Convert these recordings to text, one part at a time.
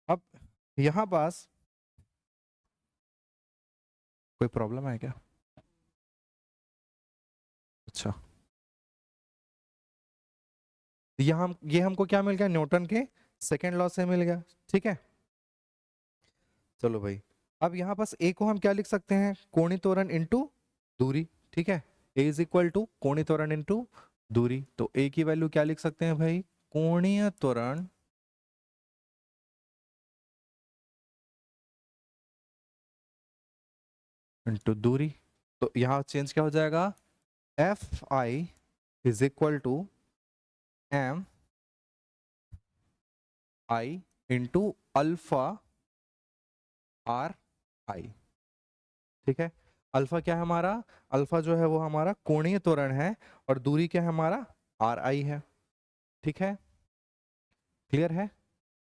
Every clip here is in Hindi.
अब यहां पास कोई प्रॉब्लम है क्या? अच्छा, ये हमको क्या मिल गया? न्यूटन के सेकेंड लॉ से मिल गया। ठीक है, चलो भाई, अब यहाँ पास ए को हम क्या लिख सकते हैं? कोणीय त्वरण इनटू दूरी। ठीक है, ए इज इक्वल टू कोणीय त्वरण इनटू दूरी। तो ए की वैल्यू क्या लिख सकते हैं भाई? कोणीय त्वरण इनटू दूरी। तो यहाँ चेंज क्या हो जाएगा? F I is equal to M I into alpha R I. ठीक है, अल्फा क्या है हमारा? अल्फा जो है वो हमारा कोणीय त्वरण है, और दूरी क्या है हमारा? आर आई है। ठीक है, क्लियर है?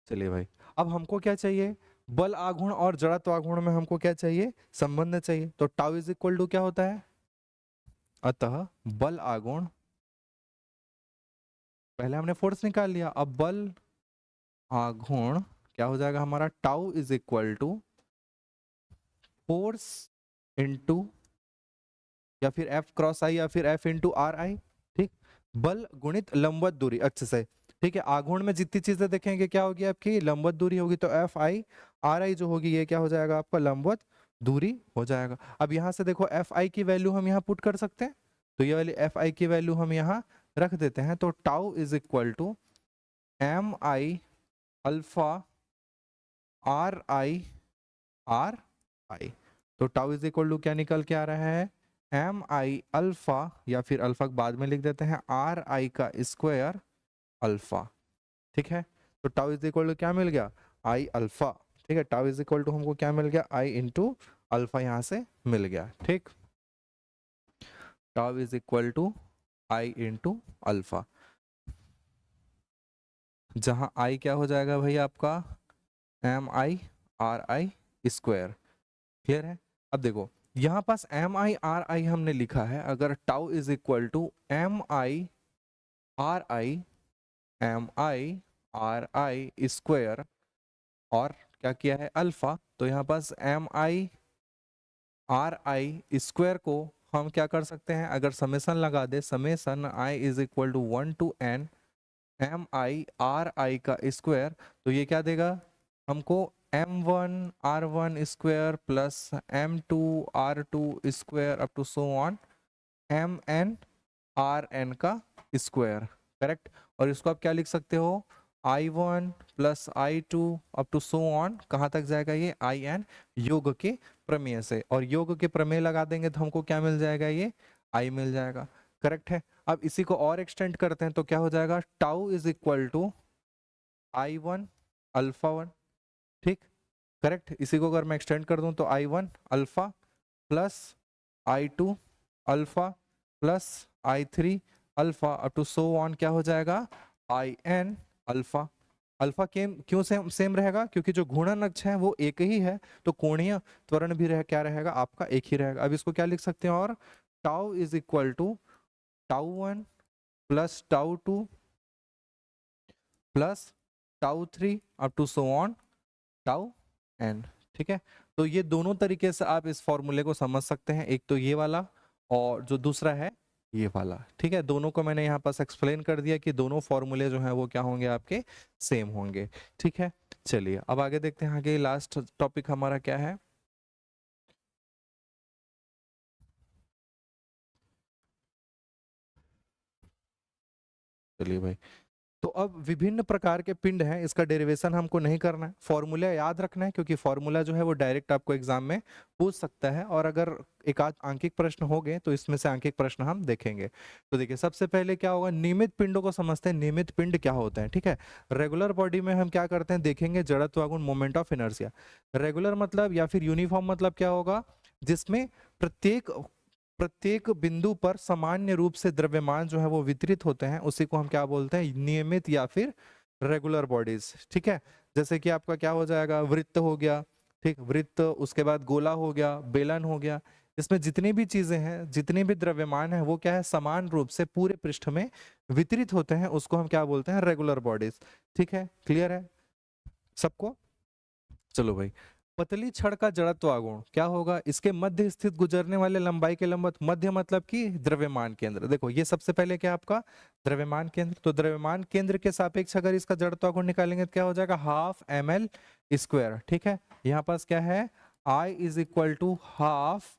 चलिए भाई, अब हमको क्या चाहिए? बल आघूर्ण और जड़त्व आघूर्ण में हमको क्या चाहिए? संबंध चाहिए। तो टाउ इज इक्वल टू क्या होता है? अतः बल आघूर्ण, पहले हमने फोर्स निकाल लिया, अब बल आघूर्ण क्या हो जाएगा हमारा? Tau is equal to force into, या फिर एफ क्रॉस आई, या फिर एफ इंटू आर आई। ठीक, बल गुणित लंबवत दूरी। अच्छे से, ठीक है, आघूर्ण में जितनी चीजें देखेंगे क्या होगी आपकी? लंबवत दूरी होगी। तो एफ आई आर आई जो होगी ये क्या हो जाएगा आपका? लंबवत दूरी हो जाएगा। अब यहाँ से देखो एफ आई की वैल्यू हम यहाँ पुट कर सकते हैं, तो ये वाली एफ आई की वैल्यू हम यहाँ रख देते हैं। तो tau is equal to M I alpha R I R I. तो टाउ इज इक्वल टू क्या निकल के आ रहा है? एम आई अल्फा, या फिर अल्फा बाद में लिख देते हैं, आर आई का स्क्वायर अल्फा। ठीक है, तो टाउ इज इक्वल टू क्या मिल गया? आई अल्फा। ठीक है, टाउ इज इक्वल टू हमको क्या मिल गया? आई इंटू अल्फा यहाँ से मिल गया। ठीक, tau is equal to I into alpha, जहाँ आई क्या हो जाएगा भाई आपका? M I R I square. Clear है? अब देखो यहाँ पास एम आई आर आई हमने लिखा है, अगर tau is equal to M I R I, M I R I square, और क्या किया है? अल्फा। तो यहाँ पास M I R I square को हम क्या कर सकते हैं? अगर समेसन लगा दे, summation I is equal to 1 to N M I R I का स्क्वायर, तो ये क्या देगा हमको? m1 r1 square plus m2 r2 square up to so on mn का स्क्वायर। करेक्ट, और इसको आप क्या लिख सकते हो? i1 plus i2 up to so on, कहाँ तक जाएगा ये? in, योग के प्रमेय से, और योग के प्रमेय लगा देंगे तो हमको क्या मिल जाएगा? ये i मिल जाएगा। करेक्ट है? अब इसी को और एक्सटेंड करते हैं तो क्या हो जाएगा? Tau is equal to i1 alpha 1। ठीक, करेक्ट, इसी को अगर मैं एक्सटेंड कर दूं तो i1 alpha plus i2 alpha plus i3 alpha up to so on क्या हो जाएगा? in alpha. अल्फा क्यों सेम रहेगा? क्योंकि जो घूर्णन अक्ष है वो एक ही है, तो कोणीय त्वरण भी क्या रहेगा आपका? एक ही रहेगा। अब इसको क्या लिख सकते हैं? और tau is equal to tau 1 plus tau 2 plus tau 3 up to so on tau N. ठीक है, तो ये दोनों तरीके से आप इस फॉर्मूले को समझ सकते हैं, एक तो ये वाला और जो दूसरा है ये वाला। ठीक है, दोनों को मैंने यहाँ पास एक्सप्लेन कर दिया कि दोनों फॉर्मूले जो हैं वो क्या होंगे आपके? सेम होंगे। ठीक है, चलिए अब आगे देखते हैं, आगे लास्ट टॉपिक हमारा क्या है? चलिए भाई, तो अब विभिन्न प्रकार के पिंड हैं, इसका डेरिवेशन हमको नहीं करना है, फॉर्मूला याद रखना है, क्योंकि फॉर्मूला जो है वो डायरेक्ट आपको एग्जाम में पूछ सकता है, और अगर एक आध आंकिक प्रश्न हो गए तो इसमें से आंकिक प्रश्न हम देखेंगे। तो देखिए सबसे पहले क्या होगा? नियमित पिंडों को समझते हैं। नियमित पिंड क्या होते हैं? ठीक है, रेगुलर बॉडी में हम क्या करते हैं देखेंगे? जड़त्व गुण, मोमेंट ऑफ इनर्शिया। रेगुलर मतलब या फिर यूनिफॉर्म मतलब क्या होगा? जिसमें प्रत्येक प्रत्येक बिंदु पर सामान्य रूप से द्रव्यमान जो है वो वितरित होते हैं, उसी को हम क्या बोलते हैं? नियमित या फिर रेगुलर बॉडीज। ठीक है, जैसे कि आपका क्या हो जाएगा? वृत्त हो गया, ठीक, वृत्त, उसके बाद गोला हो गया, बेलन हो गया। इसमें जितनी भी चीजें हैं, जितने भी द्रव्यमान है, वो क्या है? समान रूप से पूरे पृष्ठ में वितरित होते हैं, उसको हम क्या बोलते हैं? Regular bodies. ठीक है, क्लियर है सबको? चलो भाई, पतली छड़ का जड़त्व आघूर्ण क्या होगा, इसके मध्य स्थित गुजरने वाले लंबाई के लंबवत, मध्य मतलब कि द्रव्यमान केंद्र। देखो ये सबसे पहले क्या आपका द्रव्यमान केंद्र, तो द्रव्यमान केंद्र के सापेक्ष अगर इसका जड़त्व आघूर्ण निकालेंगे तो क्या हो जाएगा, हाफ ml स्क्वायर। ठीक है, यहाँ पास क्या है, I is equal to half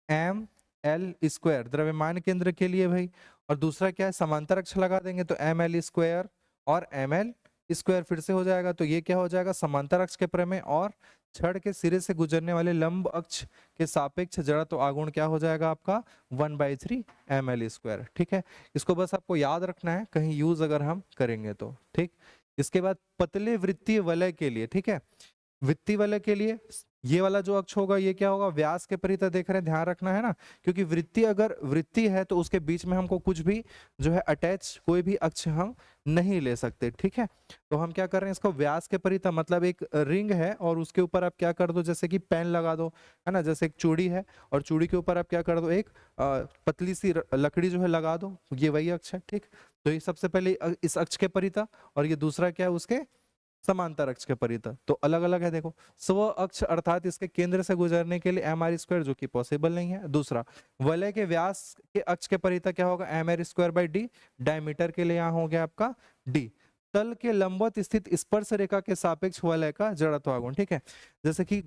ml square द्रव्यमान केंद्र के लिए भाई, और दूसरा क्या है, समांतर अक्ष लगा देंगे तो ml स्क्वायर और ml स्क्वायर फिर से हो जाएगा, तो ये क्या हो जाएगा, समांतर अक्ष के प्रमेय और छड़ के सिरे से गुजरने वाले लंब अक्ष के सापेक्ष जड़त्व आघूर्ण क्या हो जाएगा आपका 1/3 ml स्क्वायर। ठीक है, इसको बस आपको याद रखना है कहीं यूज अगर हम करेंगे तो। ठीक, इसके बाद पतले वृत्तीय वलय के लिए, ठीक है, वृत्तीय वलय के लिए ये वाला जो अक्ष होगा ये क्या होगा, व्यास के परितः देख रहे हैं, ध्यान रखना है ना, क्योंकि वृत्तीय अगर वृत्तीय है तो उसके बीच में हमको कुछ भी जो है अटैच कोई भी अक्ष हम नहीं ले सकते। ठीक है, तो हम क्या कर रहे हैं, इसको व्यास के परितः मतलब एक रिंग है और उसके ऊपर आप क्या कर दो, जैसे कि पेन लगा दो, है ना, जैसे एक चूड़ी है और चूड़ी के ऊपर आप क्या कर दो, एक पतली सी लकड़ी जो है लगा दो, ये वही अक्ष है। ठीक, तो ये सबसे पहले इस अक्ष के परितः और ये दूसरा क्या है उसके समांतर अक्ष के परितः, तो अलग अलग है। देखो स्व अक्ष अर्थात इसके केंद्र से गुजरने के लिए mr स्क्वायर जो कि पॉसिबल नहीं है। दूसरा वलय के व्यास के अक्ष के परितः क्या होगा, mr square by D, diameter के लिए यहाँ हो गया आपका d, तल के लंबवत स्थित स्पर्श रेखा के सापेक्ष वलय का जड़त्व आघूर्ण। ठीक है, जैसे कि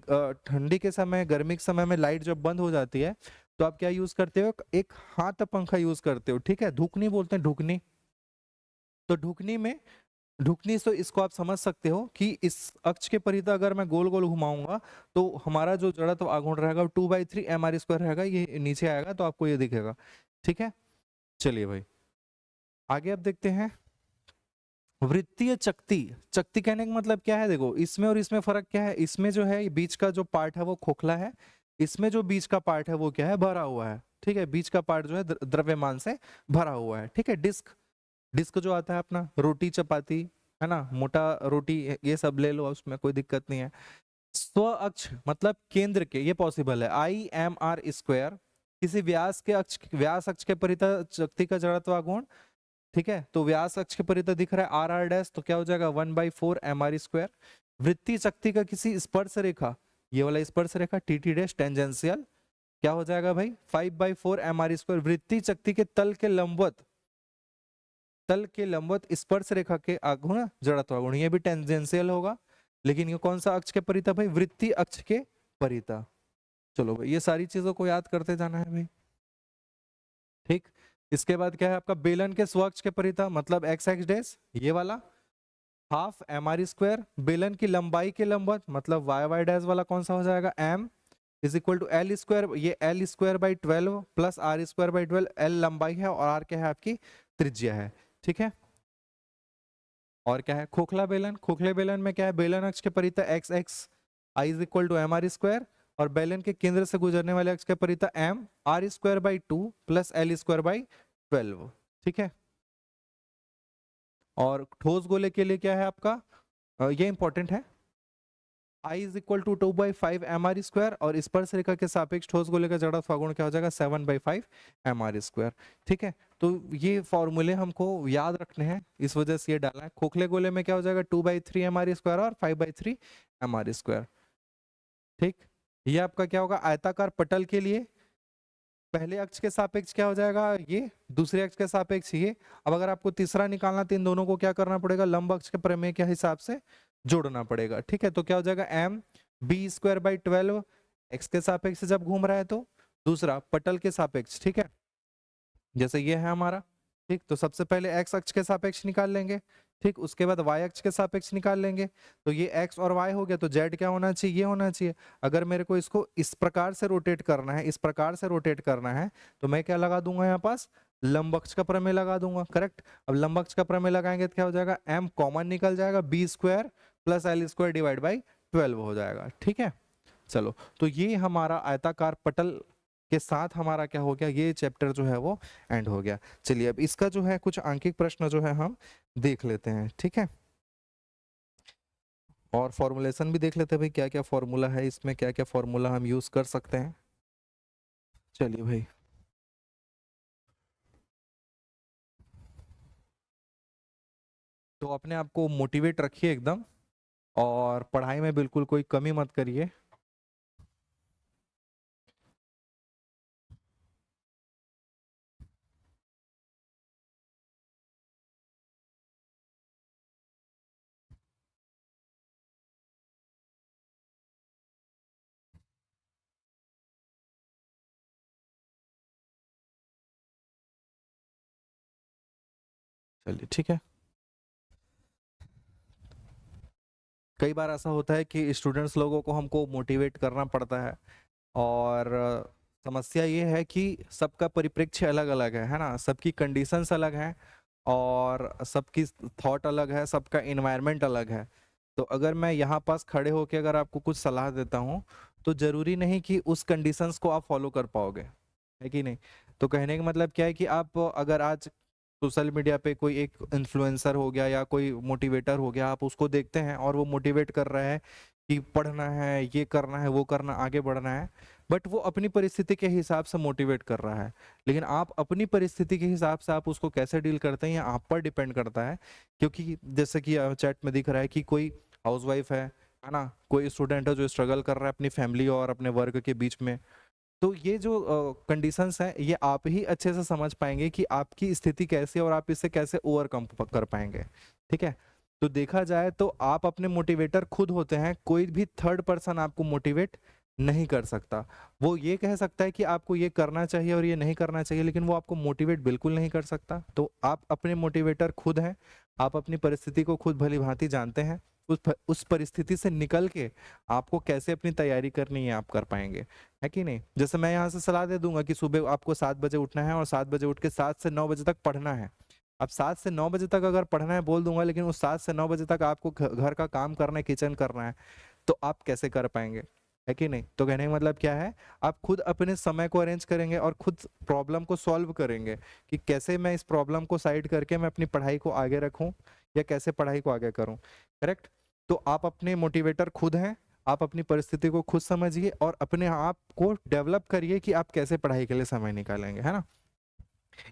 ठंडी के समय गर्मी के समय में लाइट जब बंद हो जाती है तो आप क्या यूज करते हो, एक हाथ पंखा यूज करते हो। ठीक है, धुकनी बोलते हैं, धुकनी, तो धुकनी में ढुकनी से इसको आप समझ सकते हो कि इस अक्ष के परितः अगर मैं गोल गोल घुमाऊंगा तो हमारा जो जड़त्व आघूर्ण रहेगा 2/3 mr स्क्वायर रहेगा, ये नीचे आएगा तो आपको ये दिखेगा। ठीक है, चलिए भाई आगे अब देखते हैं वृत्तीय चकती। चकती कहने का मतलब क्या है, देखो इसमें और इसमें फर्क क्या है, इसमें जो है बीच का जो पार्ट है वो खोखला है, इसमें जो बीच का पार्ट है वो क्या है, भरा हुआ है। ठीक है, बीच का पार्ट जो है द्रव्यमान से भरा हुआ है। ठीक है, डिस्क, डिस्क जो आता है अपना रोटी चपाती, है ना, मोटा रोटी, ये सब ले लो, उसमें कोई दिक्कत नहीं है। स्व अक्ष मतलब केंद्र के, ये पॉसिबल है, IMR स्क्वायर किसी व्यास के अक्ष, व्यास अक्ष के परितः चकती का जड़त्व आघूर्ण। ठीक है, तो व्यास अक्ष के परितः दिख रहा है RR डैश, तो क्या हो जाएगा 1/4 mr स्क्वायर। वृत्तीय चकती का किसी स्पर्श रेखा, ये वाला स्पर्श रेखा TT डैश टेंजेंशियल क्या हो जाएगा भाई 5/4 mr स्क्वायर। वृत्तीय चकती के तल के लंबवत, तल के लंबवत स्पर्श रेखा के आघूर्ण जड़त्व आघूर्ण, ये भी टेंजेंशियल होगा, लेकिन ये कौन सा अक्ष के परितः भाई, वृत्तीय अक्ष के परितः। चलो भाई ये सारी चीजों को याद करते जाना है भाई। ठीक, इसके बाद क्या है आपका बेलन के स्वअक्ष के परितः मतलब एक्स एक्स डैश, ये वाला हाफ mr स्क्वायर, बेलन की लंबाई के लंबवत मतलब वाई वाई डैश वाला कौन सा हो जाएगा, m is equal to L square, ये L square by 12 plus R square by 12, L लंबाई है और आर क्या है आपकी त्रिज्या है। ठीक है, और क्या है खोखला बेलन, खोखले बेलन में क्या है, बेलन अक्ष के परितः X X I is equal to mr square, और बेलन के केंद्र से गुजरने वाले अक्ष के परितः m r square by 2 plus L square by 12। ठीक है, और ठोस गोले के लिए क्या है आपका, ये इंपॉर्टेंट है, I is equal to 2/5 mr square, और स्पर्श रेखा के सापेक्ष ठोस गोले का जड़त्व आघूर्ण क्या हो जाएगा 7/5 mr स्क्वायर। ठीक है, तो ये फॉर्मूले हमको याद रखने हैं, इस वजह से ये डाला है। खोखले गोले में क्या हो जाएगा 2/3 mr स्क्वायर और 5/3 mr स्क्वायर। ठीक, ये आपका क्या होगा आयताकार पटल के लिए, पहले अक्ष के सापेक्ष क्या हो जाएगा ये, दूसरे अक्ष के सापेक्ष ये। अब अगर आपको तीसरा निकालना तो इन दोनों को क्या करना पड़ेगा, लंब अक्ष के प्रमेय के हिसाब से जोड़ना पड़ेगा। ठीक है, तो क्या हो जाएगा m b square by 12 x के सापेक्ष जब घूम रहा है, तो दूसरा पटल के सापेक्ष। ठीक है, जैसे ये है हमारा, ठीक, तो सबसे पहले एक्स अक्ष के सापेक्ष निकाल लेंगे, ठीक, उसके बाद वाई अक्ष के सापेक्ष निकाल लेंगे, तो ये एक्स और वाई हो गया, तो जेड क्या होना चाहिए, ये होना चाहिए। अगर मेरे को इसको इस प्रकार से रोटेट करना है, इस प्रकार से रोटेट करना है, तो मैं क्या लगा दूंगा यहाँ पास, लंब अक्ष का प्रमेय लगा दूंगा। करेक्ट, अब लंब अक्ष का प्रमेय लगाएंगे तो क्या हो जाएगा, m कॉमन निकल जाएगा, B square plus L square divide by 12 हो जाएगा। ठीक है, चलो तो ये हमारा आयताकार पटल के साथ हमारा क्या हो गया, ये चैप्टर जो है वो एंड हो गया। चलिए अब इसका जो है कुछ आंकिक प्रश्न जो है हम देख लेते हैं। ठीक है, और फॉर्मुलेशन भी देख लेते हैं भाई, क्या क्या फॉर्मूला है इसमें, क्या क्या फॉर्मूला हम यूज कर सकते हैं। चलिए भाई, तो अपने आप को मोटिवेट रखिए एकदम, और पढ़ाई में बिल्कुल कोई कमी मत करिए। चलिए ठीक है। कई बार ऐसा होता है कि स्टूडेंट्स लोगों को हमको मोटिवेट करना पड़ता है, और समस्या ये है कि सबका परिप्रेक्ष्य अलग अलग है ना, सबकी कंडीशंस अलग हैं, और सबकी थॉट अलग है, सबका इन्वायरमेंट अलग है। तो अगर मैं यहाँ पास खड़े होकर अगर आपको कुछ सलाह देता हूँ, तो ज़रूरी नहीं कि उस कंडीशंस को आप फॉलो कर पाओगे, है कि नहीं। तो कहने का मतलब क्या है कि आप अगर आज सोशल मीडिया पे कोई एक इन्फ्लुएंसर हो गया या कोई मोटिवेटर हो गया, आप उसको देखते हैं और वो मोटिवेट कर रहा है कि पढ़ना है, ये करना है, वो करना, आगे बढ़ना है, बट वो अपनी परिस्थिति के हिसाब से मोटिवेट कर रहा है। लेकिन आप अपनी परिस्थिति के हिसाब से आप उसको कैसे डील करते हैं, ये आप पर डिपेंड करता है। क्योंकि जैसे कि चैट में दिख रहा है कि कोई हाउसवाइफ है ना, कोई स्टूडेंट है जो स्ट्रगल कर रहा है अपनी फैमिली और अपने वर्क के बीच में। तो ये जो कंडीशंस हैं, ये आप ही अच्छे से समझ पाएंगे कि आपकी स्थिति कैसी है और आप इसे कैसे ओवरकम कर पाएंगे। ठीक है। तो देखा जाए तो आप अपने मोटिवेटर खुद होते हैं, कोई भी थर्ड पर्सन आपको मोटिवेट नहीं कर सकता। वो ये कह सकता है कि आपको ये करना चाहिए और ये नहीं करना चाहिए, लेकिन वो आपको मोटिवेट बिल्कुल नहीं कर सकता। तो आप अपने मोटिवेटर खुद हैं। आप अपनी परिस्थिति को खुद भली भांति जानते हैं। उस परिस्थिति से निकल के आपको कैसे अपनी तैयारी करनी है आप कर पाएंगे, है कि नहीं। जैसे मैं यहाँ से सलाह दे दूंगा कि सुबह आपको 7 बजे उठना है और 7 बजे उठ के 7 से 9 बजे तक पढ़ना है। अब 7 से 9 बजे तक अगर पढ़ना है बोल दूंगा, लेकिन उस 7 से 9 बजे तक आपको घर का काम करना है, किचन करना है, तो आप कैसे कर पाएंगे, है कि नहीं। तो कहने का मतलब क्या है, आप खुद अपने समय को अरेंज करेंगे और खुद प्रॉब्लम को सॉल्व करेंगे कि कैसे मैं इस प्रॉब्लम को साइड करके मैं अपनी पढ़ाई को आगे रखूं या कैसे पढ़ाई को आगे करूं। करेक्ट। तो आप अपने मोटिवेटर खुद हैं। आप अपनी परिस्थिति को खुद समझिए और अपने आप को डेवलप करिए कि आप कैसे पढ़ाई के लिए समय निकालेंगे, है ना।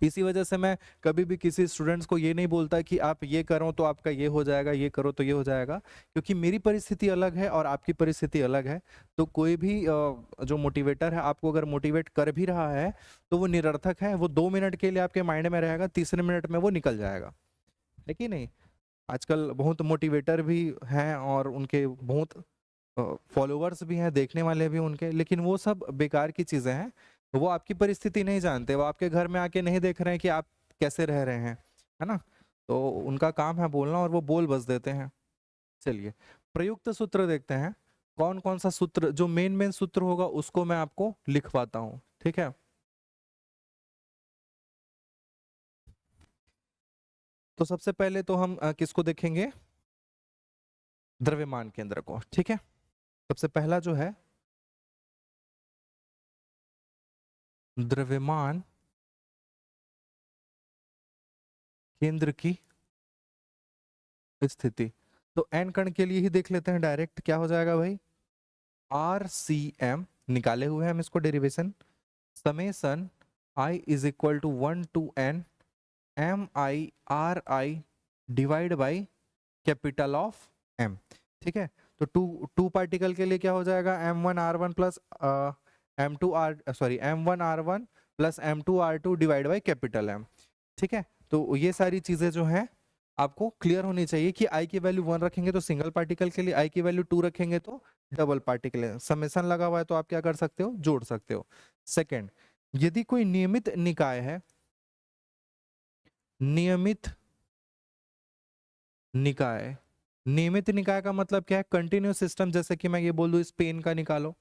इसी वजह से मैं कभी भी किसी स्टूडेंट्स को ये नहीं बोलता कि आप ये करो तो आपका ये हो जाएगा, ये करो तो ये हो जाएगा, क्योंकि मेरी परिस्थिति अलग है और आपकी परिस्थिति अलग है। तो कोई भी जो मोटिवेटर है आपको अगर मोटिवेट कर भी रहा है तो वो निरर्थक है। वो 2 मिनट के लिए आपके माइंड में रहेगा, तीसरे मिनट में वो निकल जाएगा, है कि नहीं। आजकल बहुत मोटिवेटर भी हैं और उनके बहुत फॉलोवर्स भी हैं, देखने वाले भी उनके, लेकिन वो सब बेकार की चीज़ें हैं। वो आपकी परिस्थिति नहीं जानते, वो आपके घर में आके नहीं देख रहे हैं कि आप कैसे रह रहे हैं, है ना। तो उनका काम है बोलना और वो बोल बस देते हैं। चलिए प्रयुक्त सूत्र देखते हैं। कौन कौन सा सूत्र, जो मेन मेन सूत्र होगा उसको मैं आपको लिखवाता हूँ, ठीक है। तो सबसे पहले तो हम किसको देखेंगे, द्रव्यमान केंद्र को, ठीक है। सबसे पहला जो है द्रव्यमान केंद्र की स्थिति। तो एन कण के लिए ही देख लेते हैं डायरेक्ट, क्या हो जाएगा भाई, आर सी एम निकाले हुए हैं हम इसको derivation, summation I is equal to 1 to n M I R I divide by capital of M. ठीक है। तो टू पार्टिकल के लिए क्या हो जाएगा, m1r1 plus m1r1 plus m2r2 divide by capital M. ठीक है। तो ये सारी चीजें जो हैं आपको क्लियर होनी चाहिए कि आई की वैल्यू 1 रखेंगे तो सिंगल पार्टिकल के लिए, आई की वैल्यू 2 रखेंगे तो डबल पार्टिकल। समेसन लगा हुआ है तो आप क्या कर सकते हो, जोड़ सकते हो। सेकंड, यदि कोई नियमित निकाय है, नियमित निकाय, नियमित निकाय का मतलब क्या है, कंटिन्यूस सिस्टम। जैसे कि मैं ये बोल दूं स्पेन का निकालो,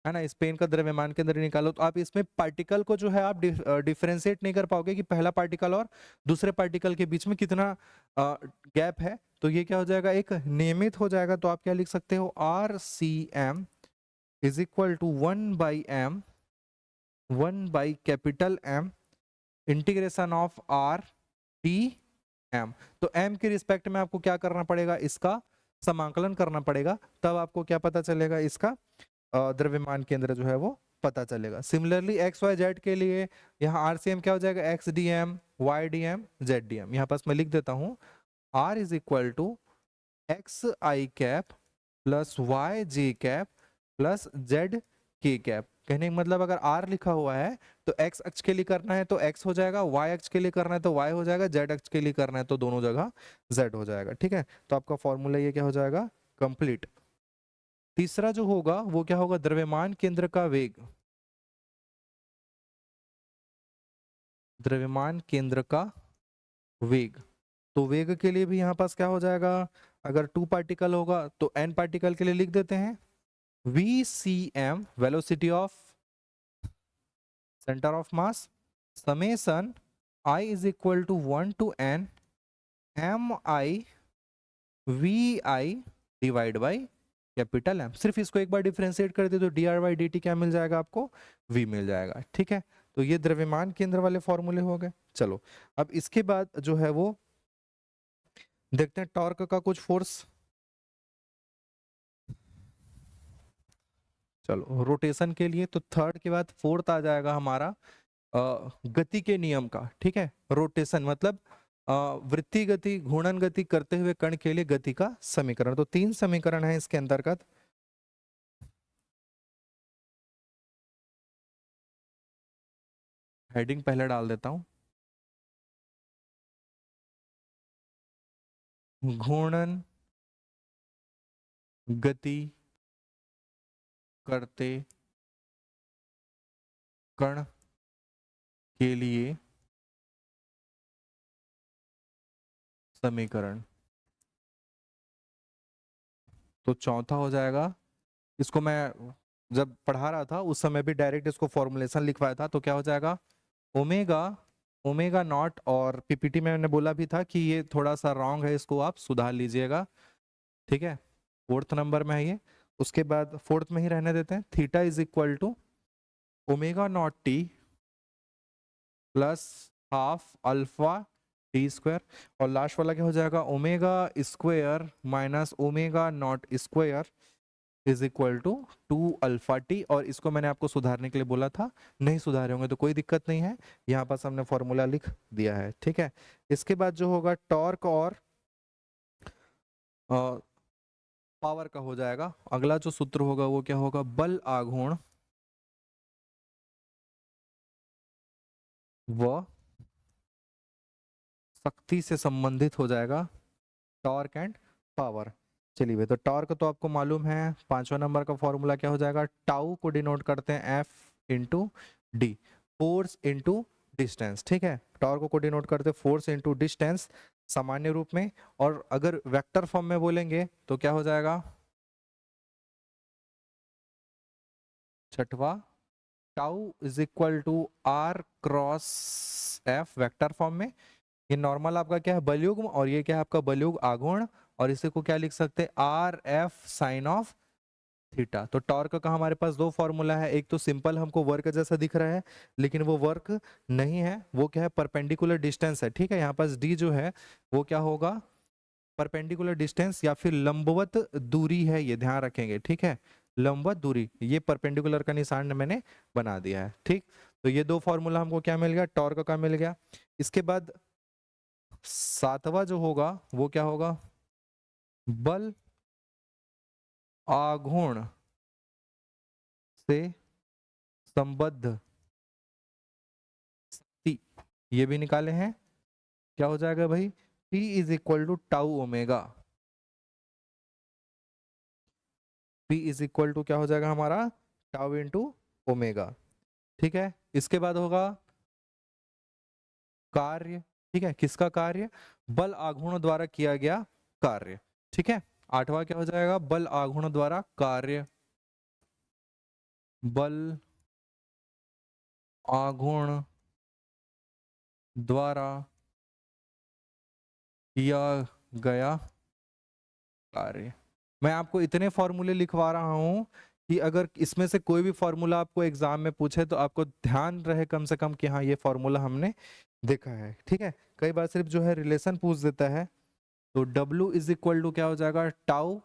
है ना, स्पेन का द्रव्यमान के अंदर निकालो, तो आप इसमें पार्टिकल को जो है आप डिफरेंशिएट नहीं कर पाओगे कि पहला पार्टिकल और दूसरे पार्टिकल के बीच में कितना गैप है। तो ये क्या हो जाएगा, एक नियमित हो जाएगा। तो आप क्या लिख सकते हो, R C M is equal to 1/m 1/M integration of R T M. तो एम के रिस्पेक्ट में आपको क्या करना पड़ेगा, इसका समाकलन करना पड़ेगा, तब आपको क्या पता चलेगा, इसका द्रव्यमान केंद्र जो है वो पता चलेगा। सिमिलरली एक्स वाई जेड के लिए यहाँ आरसीएम क्या हो जाएगा, X D M Y D M Z D M. यहाँ पास मैं लिख देता हूँ, R is equal to X I cap plus Y J cap plus Z K cap. कहने का मतलब अगर आर लिखा हुआ है तो एक्स अक्ष के लिए करना है तो एक्स हो जाएगा, वाई अक्ष के लिए करना है तो वाई हो जाएगा, जेड अक्ष के लिए करना है तो दोनों जगह जेड हो जाएगा। ठीक है, तो आपका फॉर्मूला ये क्या हो जाएगा, कंप्लीट। तीसरा जो होगा वो क्या होगा, द्रव्यमान केंद्र का वेग। द्रव्यमान केंद्र का वेग, तो वेग के लिए भी यहाँ पास क्या हो जाएगा, अगर 2 पार्टिकल होगा तो n पार्टिकल के लिए लिख देते हैं VCM, velocity of centre of mass, summation I is equal to 1 to n mi vi divide by capital M। सिर्फ इसको एक बार डिफरेंशिएट कर दे तो dr/dt क्या मिल जाएगा आपको, v मिल जाएगा। ठीक है, तो ये द्रव्यमान केंद्र वाले फॉर्मूले हो गए। चलो अब इसके बाद जो है वो देखते हैं टॉर्क का कुछ फोर्स। चलो रोटेशन के लिए तो थर्ड के बाद फोर्थ आ जाएगा हमारा गति के नियम का। ठीक है, रोटेशन मतलब वृत्तीय गति, घूर्णन गति करते हुए कण के लिए गति का समीकरण। तो 3 समीकरण है इसके अंतर्गत। हेडिंग पहले डाल देता हूं, घूर्णन गति करते कण के लिए समीकरण। तो चौथा हो जाएगा, इसको मैं जब पढ़ा रहा था उस समय भी डायरेक्ट इसको फॉर्मुलेशन लिखवाया था, तो क्या हो जाएगा ओमेगा, ओमेगा नॉट, और पीपीटी में मैंने बोला भी था कि ये थोड़ा सा रॉन्ग है, इसको आप सुधार लीजिएगा। ठीक है, फोर्थ नंबर में है ये। उसके बाद फोर्थ में ही रहने देते हैं, theta is equal to omega naught T plus half alpha T square, और लास्ट वाला क्या हो जाएगा omega square minus omega naught square is equal to 2 alpha T. और इसको मैंने आपको सुधारने के लिए बोला था, नहीं सुधारे होंगे तो कोई दिक्कत नहीं है, यहाँ पास हमने फॉर्मूला लिख दिया है। ठीक है, इसके बाद जो होगा टॉर्क और पावर का हो जाएगा। अगला जो सूत्र होगा वो क्या होगा, बल आघूर्ण व शक्ति से संबंधित हो जाएगा टॉर्क एंड पावर। चलिए भाई, तो टॉर्क तो आपको मालूम है, 5वां नंबर का फॉर्मूला क्या हो जाएगा, टाउ को डिनोट करते हैं F into D, force into distance. ठीक है, टॉर्क को डिनोट करते हैं फोर्स इंटू डिस्टेंस सामान्य रूप में, और अगर वेक्टर फॉर्म में बोलेंगे तो क्या हो जाएगा, छठवा tau is equal to R cross F vector form में। ये नॉर्मल आपका क्या है बलयुग्म, और ये क्या है आपका बलयुग आघूर्ण, और इसे को क्या लिख सकते हैं R F sine of theta. तो टॉर्क का हमारे पास 2 फॉर्मूला है, एक तो सिंपल हमको वर्क जैसा दिख रहा है लेकिन वो वर्क नहीं है, वो क्या है परपेंडिकुलर डिस्टेंस है। ठीक है, यहाँ पास डी जो है वो क्या होगा परपेंडिकुलर डिस्टेंस या फिर लंबवत दूरी है, ये ध्यान रखेंगे। ठीक है, लंबवत दूरी, ये परपेंडिकुलर का निशान मैंने बना दिया है। ठीक, तो ये 2 फॉर्मूला हमको क्या मिल गया, टॉर्क का मिल गया। इसके बाद 7वां जो होगा वो क्या होगा, बल आघूर्ण से संबद्ध शक्ति, ये भी निकाले हैं। क्या हो जाएगा भाई, P is equal to tau omega, P is equal to क्या हो जाएगा हमारा टाउ इंटू ओमेगा। ठीक है, इसके बाद होगा कार्य। ठीक है, किसका कार्य, बल आघूर्ण द्वारा किया गया कार्य। ठीक है, 8वां क्या हो जाएगा, बल आघूर्ण द्वारा कार्य, बल आघूर्ण द्वारा किया गया कार्य। मैं आपको इतने फॉर्मूले लिखवा रहा हूं कि अगर इसमें से कोई भी फॉर्मूला आपको एग्जाम में पूछे तो आपको ध्यान रहे कम से कम कि हाँ ये फॉर्मूला हमने देखा है। ठीक है, कई बार सिर्फ जो है रिलेशन पूछ देता है, तो W इज इक्वल टू क्या हो जाएगा टाउ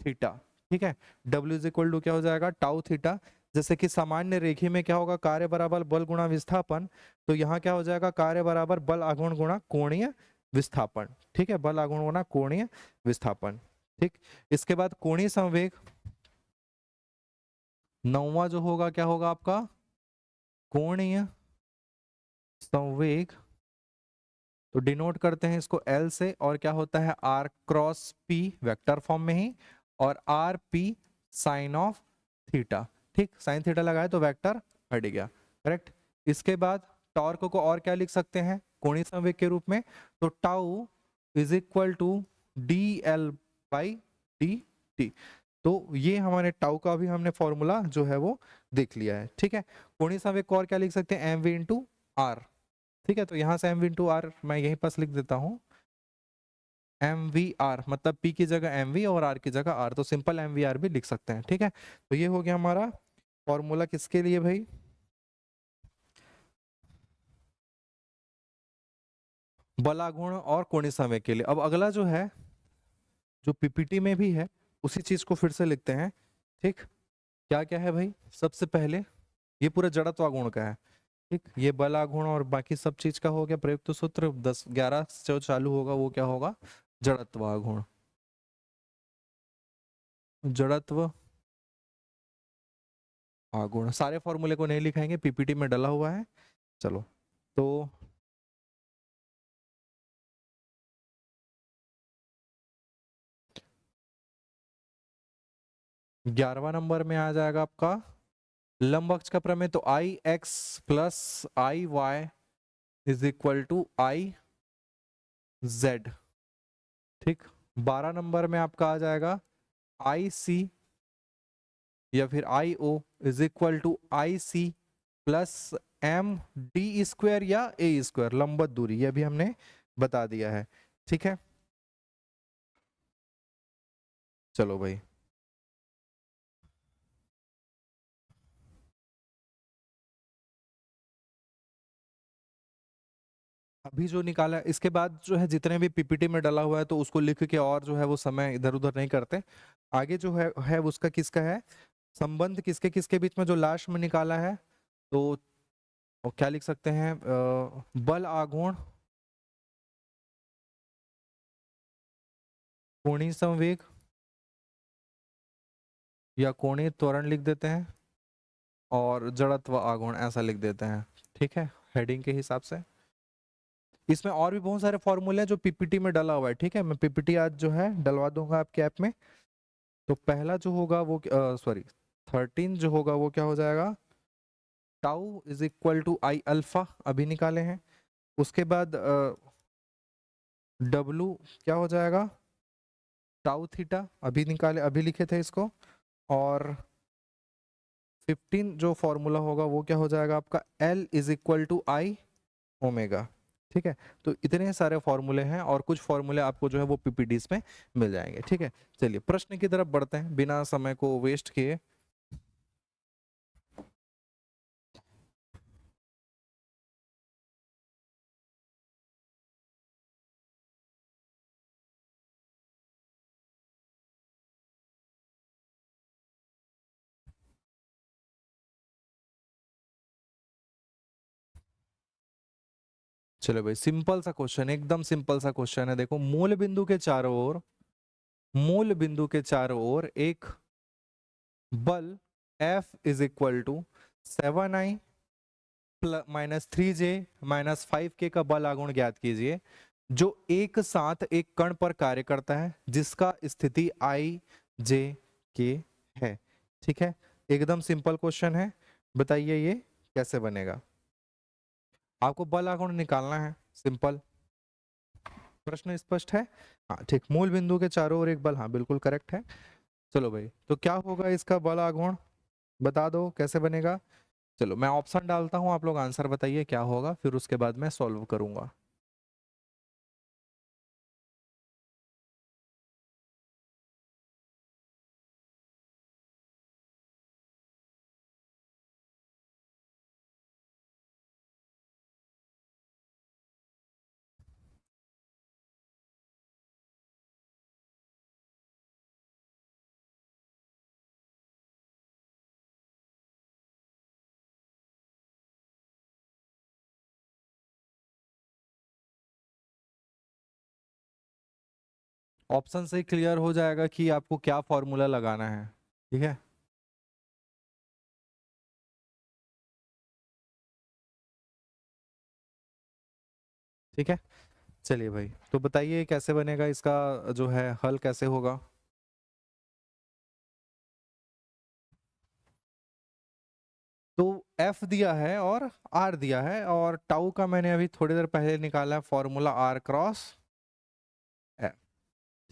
थीटा। ठीक है, W इज इक्वल टू क्या हो जाएगा टाउ थीटा। जैसे कि सामान्य रेखी में क्या होगा कार्य बराबर बल गुणा विस्थापन, तो यहाँ क्या हो जाएगा कार्य बराबर बल आघूर्ण गुणा कोणीय विस्थापन। ठीक है, बल आघूर्ण गुणा कोणीय विस्थापन। ठीक, इसके बाद कोणीय संवेग, नौवां जो होगा क्या होगा आपका, कोणीय संवेग, तो डिनोट करते हैं इसको एल से, और क्या होता है R cross P vector form में ही, और R P sine of theta. ठीक, साइन थीटा लगाए तो वेक्टर हट गया, करेक्ट। इसके बाद टॉर्क को और क्या लिख सकते हैं कोणीय संवेग के रूप में, तो tau is equal to D L by D T. तो ये हमारे टाउ का भी हमने फॉर्मूला जो है वो देख लिया है। ठीक है, कोणीय संवेग को और क्या लिख सकते हैं, एम वी इंटू आर। ठीक है, तो यहां से एम वी इंटू आर मैं यहीं पास लिख देता हूं, एम वी आर मतलब पी की जगह एम वी और आर की जगह आर, तो सिंपल एम वी आर भी लिख सकते हैं। ठीक है, तो ये हो गया हमारा फॉर्मूला किसके लिए भाई, बलागुण और कोणीय संवेग के लिए। अब अगला जो है, जो पीपीटी में भी है, उसी चीज को फिर से लिखते हैं। ठीक, क्या क्या है भाई, सबसे पहले ये पूरा जड़त्वागुण का है। ठीक, ये बलागुण और बाकी सब चीज का हो गया प्रयुक्त सूत्र, 10 11 जो चालू होगा वो क्या होगा, जड़त्वागुण, जड़त्व आगुण। सारे फॉर्मूले को नहीं लिखाएंगे, पीपीटी में डला हुआ है। चलो, तो 11वां नंबर में आ जाएगा आपका लंब अक्ष का प्रमेय, तो I X plus I Y is equal to I Z. ठीक, 12 नंबर में आपका आ जाएगा आई सी या फिर I O is equal to I C plus M D square या ए स्क्वायर, लंबवत दूरी, यह भी हमने बता दिया है। ठीक है, चलो भाई, अभी जो निकाला है, इसके बाद जो है जितने भी पीपीटी में डला हुआ है तो उसको लिख के और जो है वो समय इधर उधर नहीं करते। आगे जो है उसका किसका है संबंध, किसके किसके बीच में जो लास्ट में निकाला है, तो और क्या लिख सकते हैं, बल आघूर्ण, कोणीय संवेग या कोणीय त्वरण लिख देते हैं, और जड़त्व आघूर्ण ऐसा लिख देते हैं। ठीक है, हेडिंग के हिसाब से। इसमें और भी बहुत सारे फॉर्मूले हैं जो पीपीटी में डला हुआ है। ठीक है, मैं पीपीटी आज जो है डलवा दूंगा आपके ऐप में। तो पहला जो होगा वो सॉरी 13 जो होगा वो क्या हो जाएगा, tau is equal to I alpha, अभी निकाले हैं। उसके बाद डब्लू क्या हो जाएगा, टाउ थीटा, अभी निकाले, अभी लिखे थे इसको। और 15 जो फॉर्मूला होगा वो क्या हो जाएगा आपका, L is equal to I omega. ठीक है, तो इतने सारे फॉर्मूले हैं और कुछ फॉर्मूले आपको जो है वो पीपीटीज में मिल जाएंगे। ठीक है, चलिए प्रश्न की तरफ बढ़ते हैं बिना समय को वेस्ट किए। चलो भाई, सिंपल सा क्वेश्चन, एकदम सिंपल सा क्वेश्चन है। देखो, मूल बिंदु के चारों ओर, मूल बिंदु के चारों ओर एक बल F is equal to 7i minus 3j minus 5k का बल आघूर्ण ज्ञात कीजिए, जो एक साथ एक कण पर कार्य करता है जिसका स्थिति i j k है। ठीक है, एकदम सिंपल क्वेश्चन है, बताइए ये कैसे बनेगा। आपको बल आघूर्ण निकालना है, सिंपल। प्रश्न स्पष्ट है, हाँ ठीक, मूल बिंदु के चारों ओर एक बल, हाँ बिल्कुल करेक्ट है। चलो भाई, तो क्या होगा इसका बल आघूर्ण, बता दो कैसे बनेगा। चलो मैं ऑप्शन डालता हूँ, आप लोग आंसर बताइए क्या होगा, फिर उसके बाद मैं सॉल्व करूंगा। ऑप्शन से क्लियर हो जाएगा कि आपको क्या फॉर्मूला लगाना है, ठीक है। ठीक है, चलिए भाई, तो बताइए कैसे बनेगा इसका जो है हल कैसे होगा। तो F दिया है और R दिया है, और टाउ का मैंने अभी थोड़ी देर पहले निकाला है फॉर्मूला R क्रॉस F,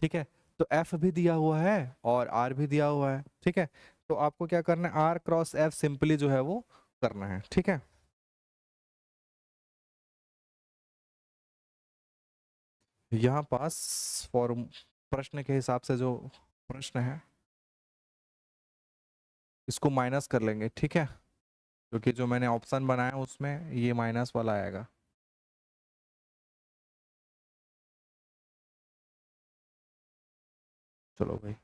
ठीक है। तो F भी दिया हुआ है और R भी दिया हुआ है, ठीक है। तो आपको क्या करना है, R क्रॉस F सिंपली जो है वो करना है, ठीक है। यहाँ पास फॉर्म प्रश्न के हिसाब से जो प्रश्न है इसको माइनस कर लेंगे, ठीक है, क्योंकि जो मैंने ऑप्शन बनाया उसमें ये माइनस वाला आएगा। चलो भाई,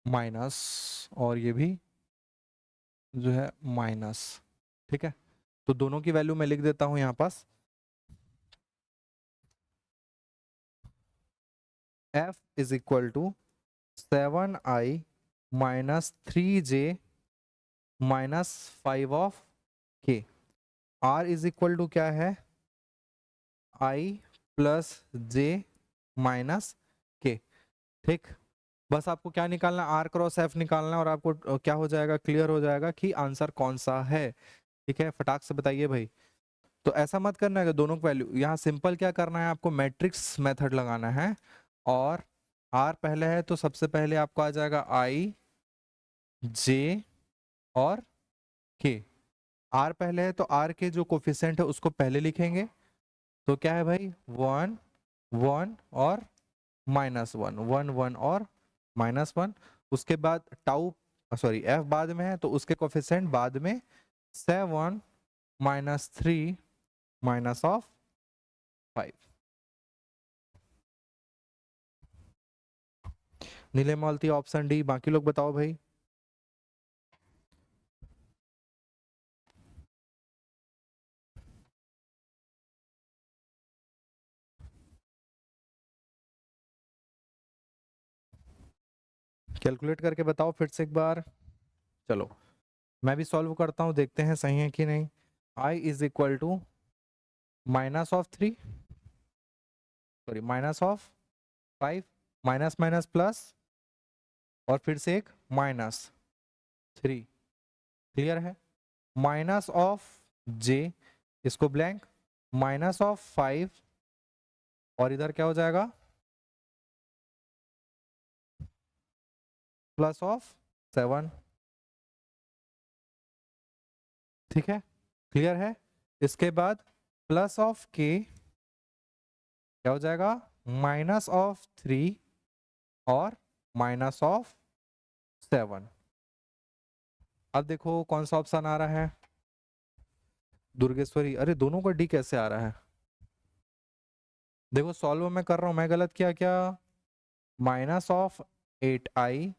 माइनस, और ये भी जो है माइनस, ठीक है। तो दोनों की वैल्यू मैं लिख देता हूं यहाँ पास। F is equal to 7i minus 3j minus 5 of k। R is equal to क्या है, i plus j minus k, ठीक। बस आपको क्या निकालना है, आर क्रॉस एफ निकालना है, और आपको क्या हो जाएगा, क्लियर हो जाएगा कि आंसर कौन सा है, ठीक है। फटाक से बताइए भाई। तो ऐसा मत करना है कि दोनों की वैल्यू, यहाँ सिंपल क्या करना है, आपको मैट्रिक्स मेथड लगाना है, और आर पहले है तो सबसे पहले आपको आ जाएगा आई जे और के। आर पहले है तो आर के जो कोफिशिएंट है उसको पहले लिखेंगे, तो क्या है भाई, 1 1 और -1, 1 1 और -1। उसके बाद टाउ, सॉरी एफ बाद में है तो उसके कोफिशिएंट बाद में 7 -3 माइनस ऑफ 5। नीले मालती ऑप्शन डी, बाकी लोग बताओ भाई। कैलकुलेट करके बताओ फिर से एक बार। चलो मैं भी सॉल्व करता हूँ, देखते हैं सही है कि नहीं। i is equal to -3, sorry -5, minus minus plus, और फिर से एक -3, क्लियर है। -j, इसको ब्लैंक, -5, और इधर क्या हो जाएगा, +7, ठीक है, क्लियर है। इसके बाद +k क्या हो जाएगा, -3 और -7। अब देखो कौन सा ऑप्शन आ रहा है, दुर्गेश्वरी, अरे दोनों का डी कैसे आ रहा है। देखो सॉल्व मैं कर रहा हूं, मैं गलत किया क्या, -8i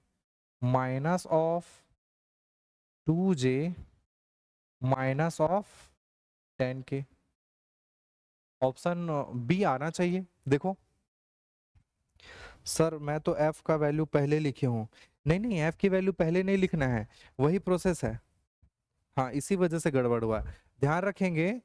-2j -10k। Option B आना चाहिए। देखो सर मैं तो f का वैल्यू पहले लिखे हूँ, नहीं नहीं f की वैल्यू पहले नहीं लिखना है, वही प्रोसेस है। हाँ इसी वजह से गड़बड़ हुआ, ध्यान रखेंगे।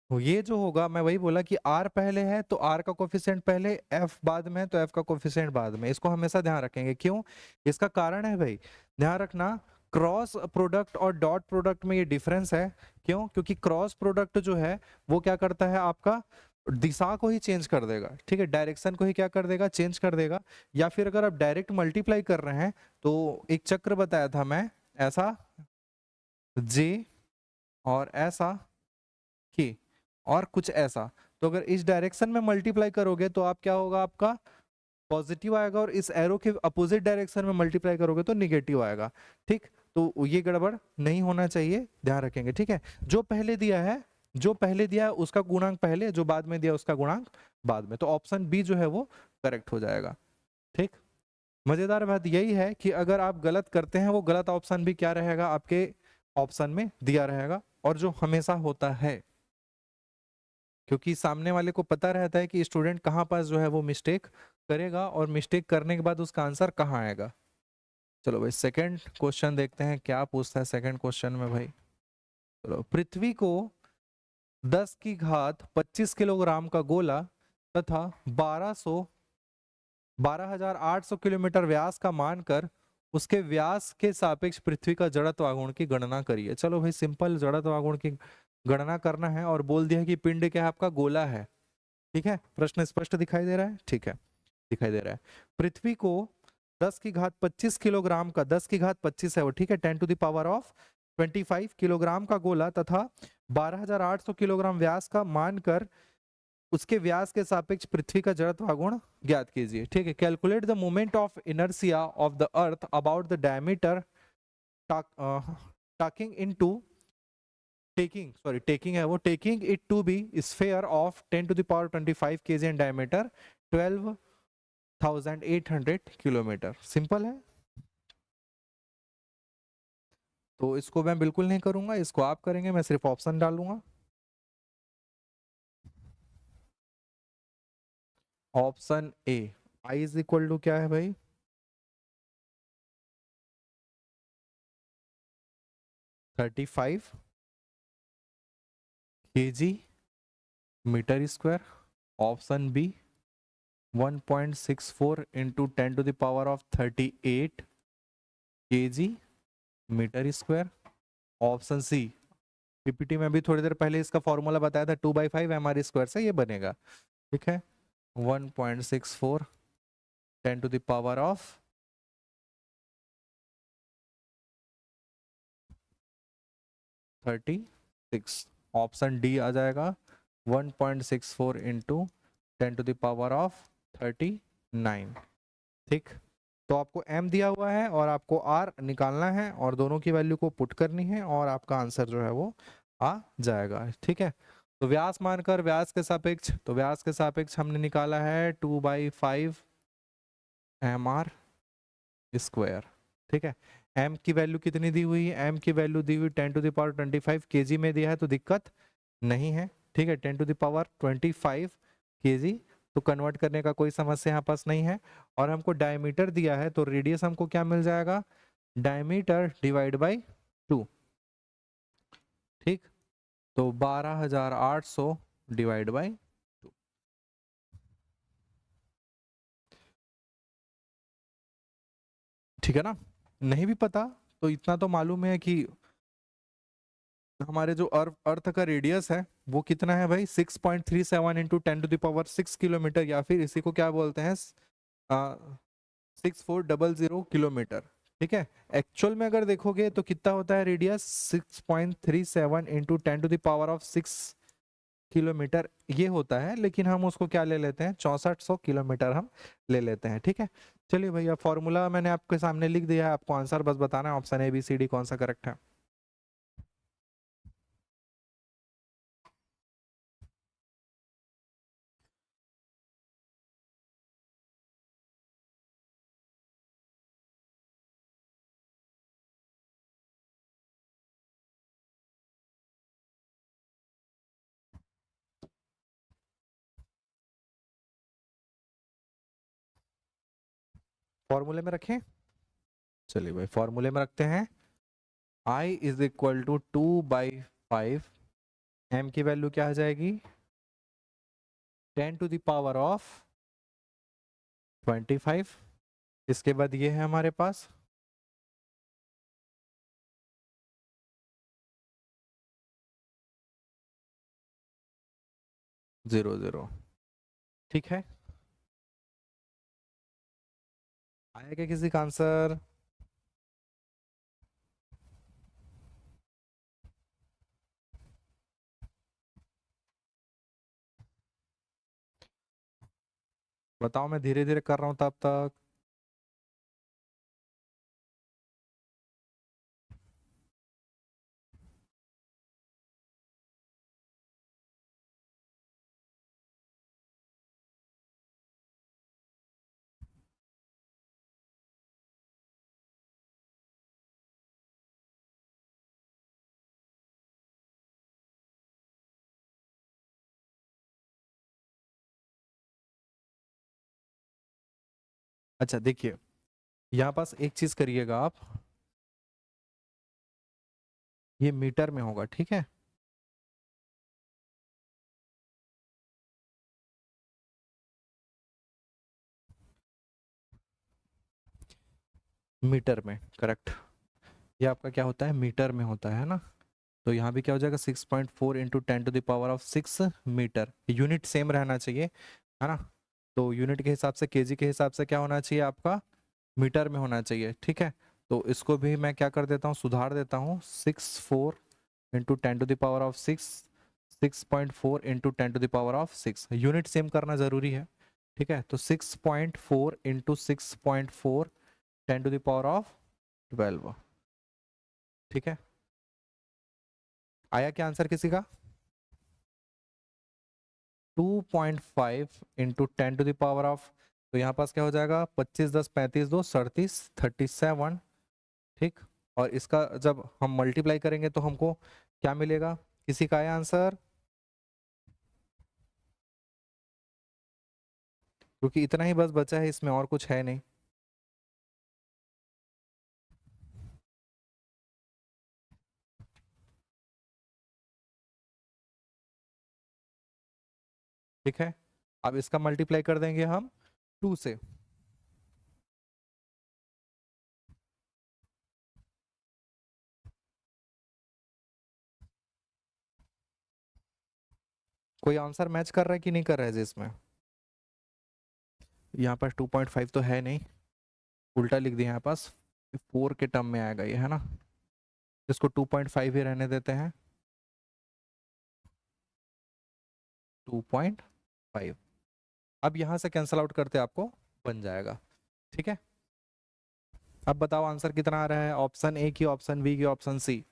ये जो होगा, मैं वही बोला कि r पहले है तो r का कोफिशिएंट पहले, f बाद में है तो f का कोफिशिएंट बाद में, इसको हमेशा ध्यान रखेंगे। क्यों, इसका कारण है भाई, ध्यान रखना, क्रॉस प्रोडक्ट और डॉट प्रोडक्ट में ये डिफरेंस है। क्यों, क्योंकि क्रॉस प्रोडक्ट जो है वो क्या करता है, आपका दिशा को ही चेंज कर देगा, ठीक है, डायरेक्शन को ही क्या कर देगा, चेंज कर देगा। या फिर अगर आप डायरेक्ट मल्टीप्लाई कर रहे हैं तो एक चक्र बताया था मैं, ऐसा जे और ऐसा के और कुछ ऐसा, तो अगर इस डायरेक्शन में मल्टीप्लाई करोगे तो आप क्या होगा, आपका पॉजिटिव आएगा, और इस एरो के अपोजिट डायरेक्शन में मल्टीप्लाई करोगे तो निगेटिव आएगा, ठीक। तो ये गड़बड़ नहीं होना चाहिए, ध्यान रखेंगे, ठीक है। जो पहले दिया है, जो पहले दिया है उसका गुणांक पहले, जो बाद में दिया उसका गुणांक बाद में, तो ऑप्शन बी जो है वो करेक्ट हो जाएगा, ठीक। मजेदार बात यही है कि अगर आप गलत करते हैं वो गलत ऑप्शन भी क्या रहेगा, आपके ऑप्शन में दिया रहेगा, और जो हमेशा होता है। क्योंकि सामने वाले को पता रहता है कि स्टूडेंट कहाँ पास जो है वो मिस्टेक करेगा और मिस्टेक करने के बाद उसका आंसर कहाँ आएगा। चलो भाई सेकंड क्वेश्चन देखते हैं क्या पूछता है सेकंड क्वेश्चन में भाई। चलो, पृथ्वी को 10 की घात 25 किलोग्राम का गोला तथा 12,800 किलोमीटर व्यास का मानकर उसके व्यास के सापेक्ष पृथ्वी का जड़त्व आघूर्ण की गणना करिए। चलो भाई सिंपल जड़त्व आघूर्ण की गणना करना है और बोल दिया कि पिंड क्या है आपका, गोला है। ठीक है, प्रश्न स्पष्ट दिखाई दे रहा है? ठीक है, दिखाई दे रहा है। पृथ्वी को 10 की घात 25 किलोग्राम का, 10 की घात 25 है वो, ठीक है, 10 to the power of 25 kilogram का गोला तथा 12,800 किलोग्राम व्यास का मानकर उसके व्यास के सापेक्ष पृथ्वी का जड़त्व आघूर्ण ज्ञात कीजिए। ठीक है, calculate the moment of inertia of the earth about the diameter taking into taking है वो, taking it to be sphere of 10 to the power 25 kg in diameter, 12,800 kilometre. Simple है, तो इसको मैं बिल्कुल नहीं करूंगा, इसको आप करेंगे, मैं सिर्फ ऑप्शन डालूंगा। Option A, I is equal to क्या है भाई, 35 kg metre square. Option B 1.64 into 10 to the power of 38 kg metre square. Option C, PPT में भी थोड़ी देर पहले इसका फॉर्मूला बताया था, 2/5 mr स्क्वायर से ये बनेगा। ठीक है, 1.64 10 to the power of 36। Option D आ जाएगा 1.64 into 10 to the power of 39। ठीक, तो आपको m दिया हुआ है और आपको r निकालना है और दोनों की वैल्यू को पुट करनी है और आपका आंसर जो है वो आ जाएगा। ठीक है, तो व्यास मानकर व्यास के सापेक्ष, तो व्यास के सापेक्ष हमने निकाला है 2/5 mr स्क्वायर। ठीक है, m की वैल्यू कितनी दी हुई है, m की वैल्यू दी हुई 10 टू द पावर 25 kg में दिया है, तो दिक्कत नहीं है। ठीक है, 10 टू द पावर 25 kg, तो कन्वर्ट करने का कोई समस्या यहाँ पास नहीं है। और हमको डायमीटर दिया है, तो रेडियस हमको क्या मिल जाएगा, डायमीटर डिवाइड बाई 2। ठीक, तो 12,800 डिवाइड बाई 2। ठीक है ना, नहीं भी पता तो इतना तो मालूम है कि हमारे जो अर्थ का रेडियस है वो कितना है भाई, 6.37 into 10 to the power 6 kilometre, या फिर इसी को क्या बोलते हैं 6400 किलोमीटर। ठीक है, एक्चुअल में अगर देखोगे तो कितना होता है radius, 6.37 into 10 to the power of 6 kilometre ये होता है, लेकिन हम उसको क्या ले लेते हैं, 6400 किलोमीटर हम ले लेते हैं। ठीक है, चलिए भैया, फॉर्मूला मैंने आपके सामने लिख दिया है, आपको आंसर बस बताना है option A B C D कौन सा करेक्ट है। फॉर्मूले में रखें, चलिए भाई फॉर्मूले में रखते हैं। I is equal to 2/5, m की वैल्यू क्या आ जाएगी, 10 टू द पावर ऑफ 25। इसके बाद ये है हमारे पास 00। ठीक है, आएगा किसी का आंसर, बताओ, मैं धीरे धीरे कर रहा हूँ तब तक। अच्छा देखिए, यहाँ पास एक चीज करिएगा आप, ये मीटर में होगा, ठीक है। मीटर में, करेक्ट। ये आपका क्या होता है, मीटर में होता है ना। तो यहाँ भी क्या हो जाएगा, 6.4 इंटू 10⁻6 मीटर। यूनिट सेम रहना चाहिए, है ना। तो यूनिट के हिसाब से, केजी के हिसाब से क्या होना चाहिए आपका, मीटर में होना चाहिए, ठीक है। तो इसको भी मैं क्या कर देता हूँ, सुधार देता हूँ, 6.4 इंटू 10⁻6, 6.4 इंटू 10⁻6। यूनिट सेम करना जरूरी है, ठीक है। तो 6.4 इंटू 6.4 10⁻12, ठीक है। आया क्या आंसर किसी का? 2.5 इंटू 10⁻, तो यहाँ पास क्या हो जाएगा, 25 10 35 2 37 37, ठीक। और इसका जब हम मल्टीप्लाई करेंगे तो हमको क्या मिलेगा, किसी का आया आंसर? क्योंकि इतना ही बस बचा है, इसमें और कुछ है नहीं। ठीक है, अब इसका मल्टीप्लाई कर देंगे हम 2 से। कोई आंसर मैच कर रहा है कि नहीं कर रहा है जी इसमें? यहाँ पर 2.5 तो है नहीं, उल्टा लिख दिया यहाँ पास, 4 के टर्म में आएगा ये, है ना। इसको 2.5 ही रहने देते हैं, 2.5। अब यहाँ से कैंसल आउट करते आपको बन जाएगा, ठीक है। अब बताओ आंसर कितना आ रहा है, ऑप्शन ए की, ऑप्शन बी की, ऑप्शन सी?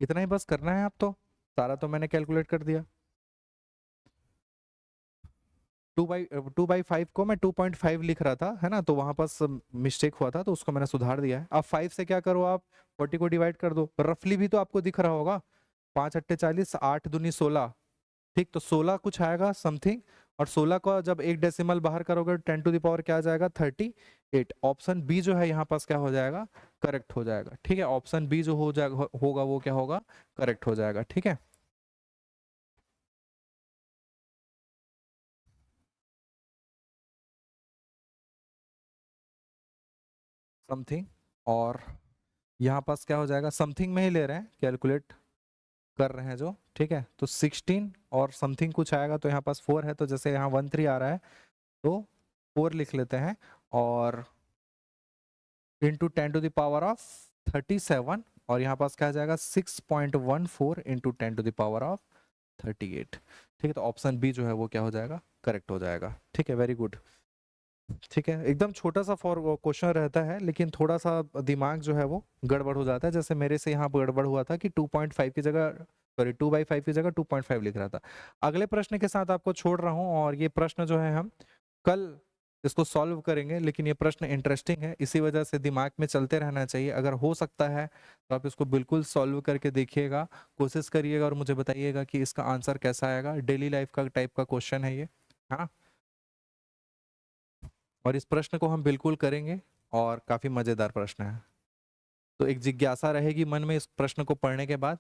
इतना ही बस करना है आप, तो सारा तो मैंने कैलकुलेट कर दिया। 2/5 को मैं 2.5 लिख रहा था, है ना, तो वहां पास मिस्टेक हुआ था, तो उसको मैंने सुधार दिया है। अब 5 से क्या करो आप, 40 को डिवाइड कर दो, रफली भी तो आपको दिख रहा होगा, 5 अट्ठे 40, 8 दूनी 16, ठीक। तो 16 कुछ आएगा समथिंग, और 16 का जब एक डेसिमल बाहर करोगे 10 टू द पावर क्या आ जाएगा, 38। ऑप्शन बी जो है यहाँ पास क्या हो जाएगा, करेक्ट हो जाएगा, ठीक है। ऑप्शन बी जो हो जाएगा, होगा वो क्या होगा, करेक्ट हो जाएगा, ठीक है। समथिंग, और यहाँ पास क्या हो जाएगा, समथिंग में ही ले रहे हैं, कैलकुलेट कर रहे हैं जो, ठीक है। तो 16 और समथिंग कुछ आएगा, तो यहाँ पास 4 है, तो जैसे यहाँ 13 आ रहा है, तो 4 लिख लेते हैं, और इंटू 10⁻37, और यहाँ पास क्या आ जाएगा, 6.14 इंटू 10⁻38, ठीक है। तो ऑप्शन बी जो है वो क्या हो जाएगा, करेक्ट हो जाएगा, ठीक है। वेरी गुड, ठीक है। एकदम छोटा सा फॉर क्वेश्चन रहता है, लेकिन थोड़ा सा दिमाग जो है वो गड़बड़ हो जाता है, जैसे मेरे से यहाँ गड़बड़ हुआ था कि 2.5 की जगह, सॉरी 2/5 की जगह 2.5 लिख रहा था। अगले प्रश्न के साथ आपको छोड़ रहा हूँ, और ये प्रश्न जो है हम कल इसको सॉल्व करेंगे, लेकिन ये प्रश्न इंटरेस्टिंग है, इसी वजह से दिमाग में चलते रहना चाहिए। अगर हो सकता है तो आप इसको बिल्कुल सॉल्व करके देखिएगा, कोशिश करिएगा, और मुझे बताइएगा कि इसका आंसर कैसा आएगा। डेली लाइफ का टाइप का क्वेश्चन है ये, हाँ। और इस प्रश्न को हम बिल्कुल करेंगे, और काफी मजेदार प्रश्न है। तो एक जिज्ञासा रहेगी मन में इस प्रश्न को पढ़ने के बाद,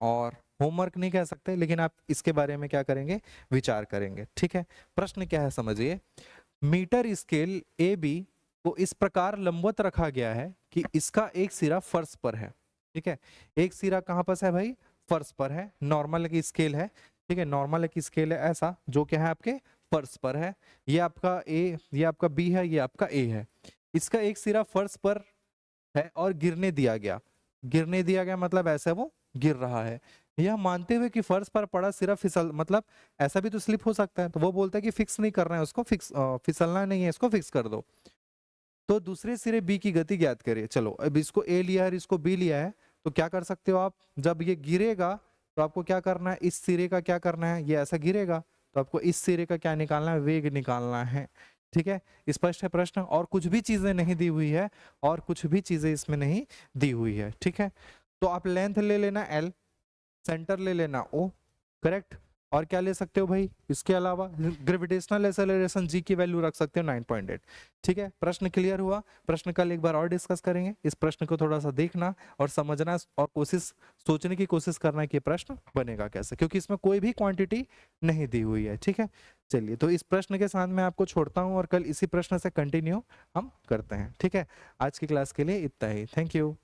और होमवर्क नहीं कह सकते, लेकिन आप इसके बारे में क्या करेंगे, विचार करेंगे, ठीक है। प्रश्न क्या है समझिए, मीटर स्केल ए बी को इस प्रकार लंबवत रखा गया है कि इसका एक सिरा फर्श पर है, ठीक है। एक सिरा कहाँ पर है भाई, फर्श पर है। नॉर्मल की स्केल है, ठीक है, नॉर्मल की स्केल है ऐसा, जो क्या है आपके फर्श पर है। ये आपका ए, ये आपका बी है, ये आपका ए है। इसका एक सिरा फर्श पर है और गिरने दिया गया, गिरने दिया गया मतलब ऐसा वो गिर रहा है, यह मानते हुए कि फर्श पर पड़ा सिर्फ फिसल, मतलब ऐसा भी तो स्लिप हो सकता है, तो वो बोलता है कि फिक्स नहीं करना है उसको, फिक्स फिसलना नहीं है, इसको फिक्स कर दो। तो दूसरे सिरे बी की गति ज्ञात करिए। चलो अब इसको ए लिया है, इसको बी लिया है, तो क्या कर सकते हो आप, जब ये गिरेगा तो आपको क्या करना है, इस सिरे का क्या करना है, ये ऐसा गिरेगा, तो आपको इस सिरे का क्या निकालना है, वेग निकालना है, ठीक है। स्पष्ट है प्रश्न, और कुछ भी चीजें नहीं दी हुई है, और कुछ भी चीजें इसमें नहीं दी हुई है, ठीक है। तो आप लेंथ ले लेना एल, सेंटर ले लेना ओ, करेक्ट, और क्या ले सकते हो भाई इसके अलावा? ग्रेविटेशनल एक्सेलरेशन जी की वैल्यू रख सकते हो 9.8। ठीक है, प्रश्न क्लियर हुआ? प्रश्न कल एक बार और डिस्कस करेंगे, इस प्रश्न को थोड़ा सा देखना और समझना और सोचने की कोशिश करना कि प्रश्न बनेगा कैसे, क्योंकि इसमें कोई भी क्वांटिटी नहीं दी हुई है। ठीक है, चलिए तो इस प्रश्न के साथ मैं आपको छोड़ता हूं और कल इसी प्रश्न से कंटिन्यू हम करते हैं। ठीक है, आज की क्लास के लिए इतना ही। Thank you.